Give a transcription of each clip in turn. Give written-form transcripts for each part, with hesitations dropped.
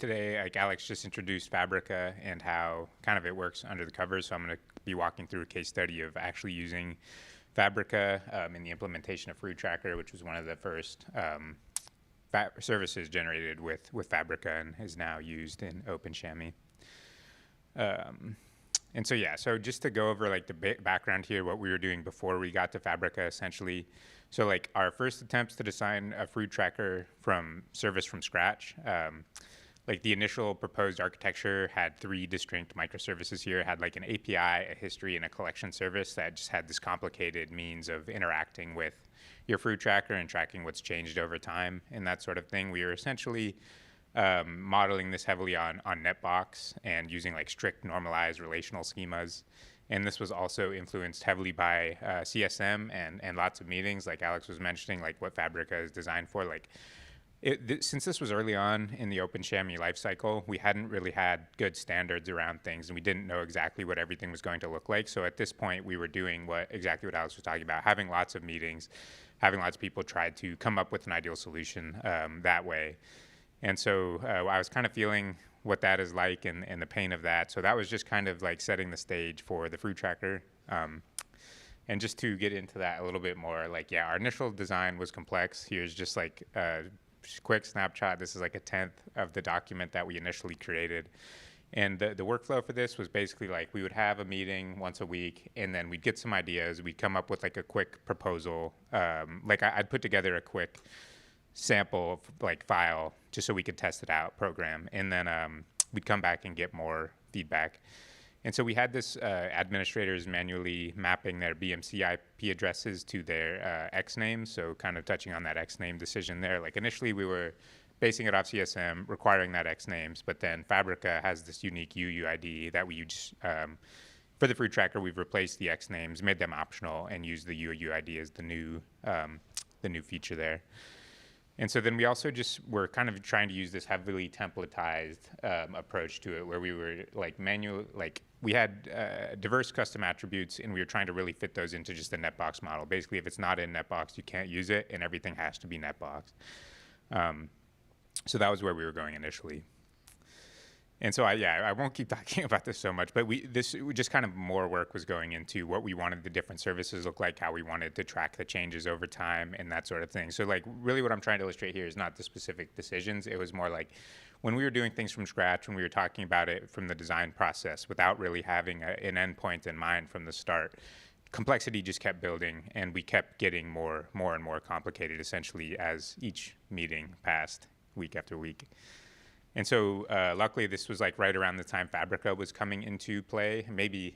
today, like Alex just introduced Fabrica and how kind of it works under the covers. So I'm going to be walking through a case study of actually using Fabrica in the implementation of Fruit Tracker, which was one of the first services generated with Fabrica and is now used in OpenShami. And so, yeah, so just to go over like the background here, what we were doing before we got to Fabrica, essentially. So like our first attempts to design a Fruit Tracker service from scratch, like the initial proposed architecture had 3 distinct microservices here. It had like an API, a history, and a collection service that just had this complicated means of interacting with your Fruit Tracker and tracking what's changed over time and that sort of thing. We were essentially modeling this heavily on Netbox and using like strict normalized relational schemas. And this was also influenced heavily by CSM and lots of meetings, like Alex was mentioning, like what Fabrica is designed for. Like since this was early on in the OpenShami lifecycle, we hadn't really had good standards around things, and we didn't know exactly what everything was going to look like. So at this point, we were doing exactly what Alex was talking about, having lots of meetings, having lots of people try to come up with an ideal solution that way. And so I was kind of feeling what that is like and the pain of that. So that was just kind of like setting the stage for the Fruit Tracker. And just to get into that a little bit more, like, yeah, our initial design was complex. Here's just like a quick snapshot. This is like a 10th of the document that we initially created. And the workflow for this was basically like we would have a meeting once a week, and then we'd get some ideas. We'd come up with like a quick proposal. Like I'd put together a quick sample like file just so we could test it out, program, and then we'd come back and get more feedback. And so we had this administrators manually mapping their BMC IP addresses to their X names, so kind of touching on that X name decision there. Like initially we were basing it off CSM, requiring that X names, but then Fabrica has this unique UUID that we use. For the Fruit Tracker, we've replaced the X names, made them optional, and used the UUID as the new feature there. And so then we also just were kind of trying to use this heavily templatized approach to it, where we were like we had diverse custom attributes, and we were trying to really fit those into just a Netbox model. Basically, if it's not in Netbox, you can't use it, and everything has to be Netbox. So that was where we were going initially. And so I won't keep talking about this so much, but just kind of more work was going into what we wanted the different services look like, how we wanted to track the changes over time, and that sort of thing. So like really what I'm trying to illustrate here is not the specific decisions. It was more like when we were doing things from scratch, when we were talking about it from the design process without really having an endpoint in mind from the start, complexity just kept building, and we kept getting more and more complicated essentially as each meeting passed week after week. And so luckily this was like right around the time Fabrica was coming into play. Maybe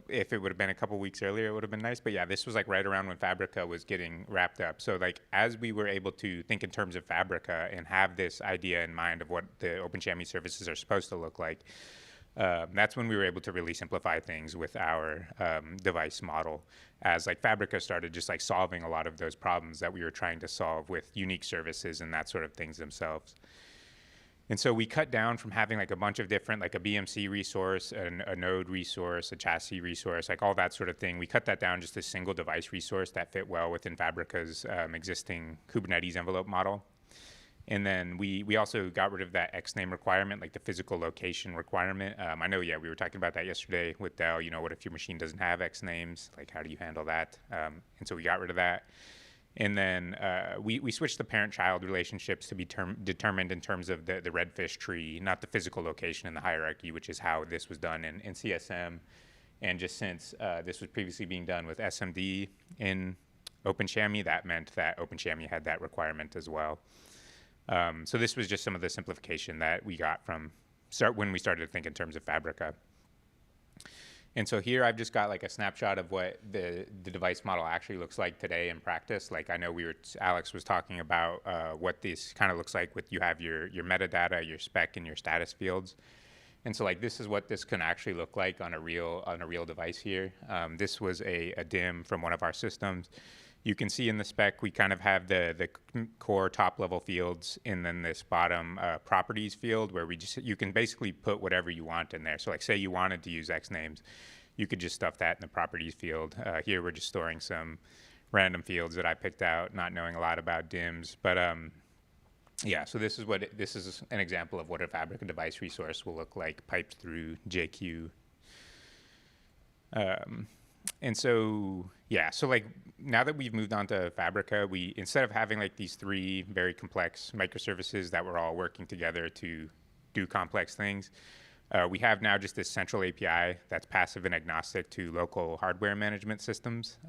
if it would have been a couple weeks earlier, it would have been nice. But yeah, this was like right around when Fabrica was getting wrapped up. So like as we were able to think in terms of Fabrica and have this idea in mind of what the OpenShami services are supposed to look like, that's when we were able to really simplify things with our device model, as like Fabrica started just like solving a lot of those problems that we were trying to solve with unique services and that sort of things themselves. And so we cut down from having like a bunch of different, like a BMC resource, a node resource, a chassis resource, like all that sort of thing. We cut that down just a single device resource that fit well within Fabrica's existing Kubernetes envelope model. And then we also got rid of that X name requirement, like the physical location requirement. I know, yeah, we were talking about that yesterday with Dell. You know, what if your machine doesn't have X names? Like, how do you handle that? And so we got rid of that. And then we switched the parent-child relationships to be determined in terms of the redfish tree, not the physical location in the hierarchy, which is how this was done in CSM. And just since this was previously being done with SMD in OpenShami, that meant that OpenShami had that requirement as well. So this was just some of the simplification that we got from when we started to think in terms of Fabrica. And so here I've just got like a snapshot of what the device model actually looks like today in practice. Like I know Alex was talking about what this kind of looks like with you have your metadata, your spec, and your status fields. And so like this is what this can actually look like on a real device here. This was a DIM from one of our systems. You can see in the spec we kind of have the core top level fields, and then this bottom properties field where you can basically put whatever you want in there. So like say you wanted to use X names, you could just stuff that in the properties field. Here we're just storing some random fields that I picked out, not knowing a lot about DIMs. But Yeah, so this is an example of what a Fabrica device resource will look like piped through JQ. Um, and so yeah, so like now that we've moved on to Fabrica, we instead of having like these three very complex microservices that were all working together to do complex things, we have now just this central API that's passive and agnostic to local hardware management systems.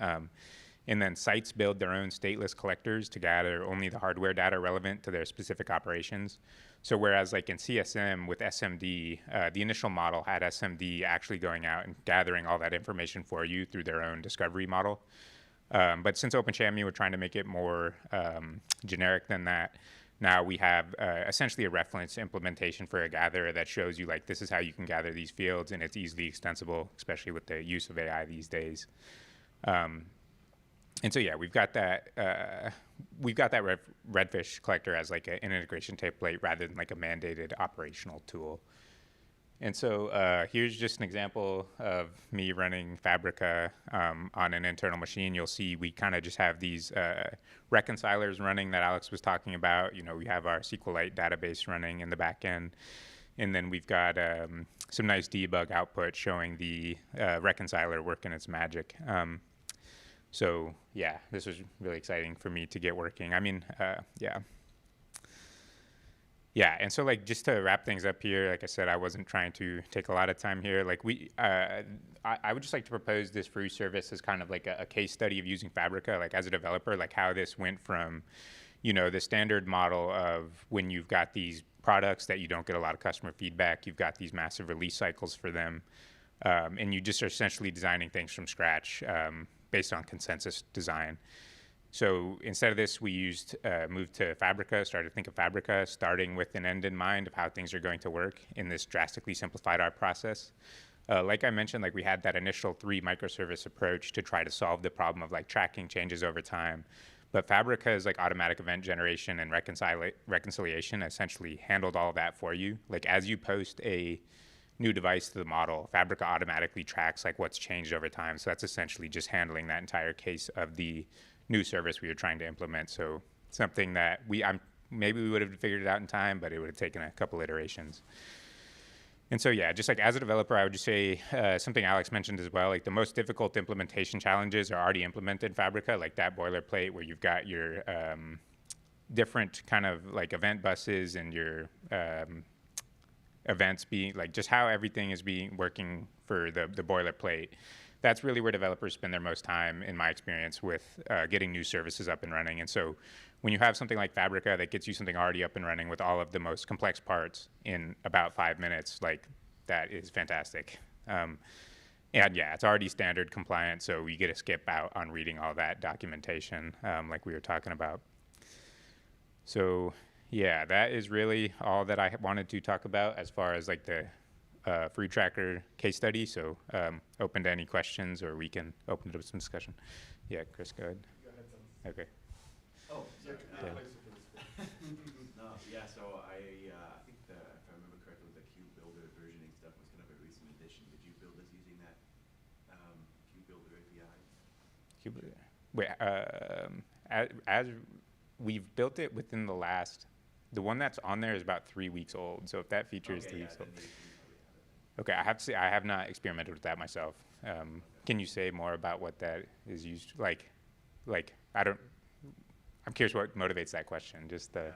And then sites build their own stateless collectors to gather only the hardware data relevant to their specific operations. So whereas like in CSM with SMD, the initial model had SMD actually going out and gathering all that information for you through their own discovery model. But since OpenShami, we're trying to make it more generic than that. Now we have essentially a reference implementation for a gatherer that shows you like this is how you can gather these fields, and it's easily extensible, especially with the use of AI these days. And so yeah, we've got that redfish collector as like an integration template rather than like a mandated operational tool. And so here's just an example of me running Fabrica on an internal machine. You'll see we kind of just have these reconcilers running that Alex was talking about. You know, we have our SQLite database running in the back end. And then we've got some nice debug output showing the reconciler working its magic. So yeah, this was really exciting for me to get working. I mean, yeah. Yeah, and so like just to wrap things up here, like I said, I wasn't trying to take a lot of time here. Like I would just like to propose this free service as kind of like a case study of using Fabrica, like as a developer, like how this went from, you know, the standard model of when you've got these products that you don't get a lot of customer feedback, you've got these massive release cycles for them, and you just are essentially designing things from scratch based on consensus design. So instead of this, we moved to Fabrica, started to think of Fabrica, starting with an end in mind of how things are going to work, and this drastically simplified our process. Like I mentioned, like we had that initial 3 microservice approach to try to solve the problem of like tracking changes over time. But Fabrica's like automatic event generation and reconciliation essentially handled all of that for you. Like as you post a new device to the model, Fabrica automatically tracks like what's changed over time. So that's essentially just handling that entire case of the new service we were trying to implement. So something that maybe we would have figured it out in time, but it would have taken a couple iterations. And so yeah, just like as a developer, I would just say something Alex mentioned as well, like the most difficult implementation challenges are already implemented in Fabrica, like that boilerplate where you've got your different kind of like event buses and your events being like just how everything is working for the boilerplate. That's really where developers spend their most time, in my experience, with getting new services up and running. And so when you have something like Fabrica that gets you something already up and running with all of the most complex parts in about 5 minutes, like that is fantastic. And yeah, it's already standard compliant, so we get to skip out on reading all that documentation like we were talking about. So yeah, that is really all that I wanted to talk about as far as like the free tracker case study. So open to any questions, or we can open it up to some discussion. Yeah, Chris, go ahead. Go ahead, Tom. Okay. Oh, sorry. Yeah. No, yeah, so I think if I remember correctly, the Cube Builder versioning stuff was kind of a recent addition. Did you build this using that Cube Builder API? Wait, as we've built it within the one that's on there is about 3 weeks old. So if that feature is 3 weeks old. Okay, I have to say I have not experimented with that myself. Can you say more about what that is used like? I'm curious what motivates that question. Just the. Yeah,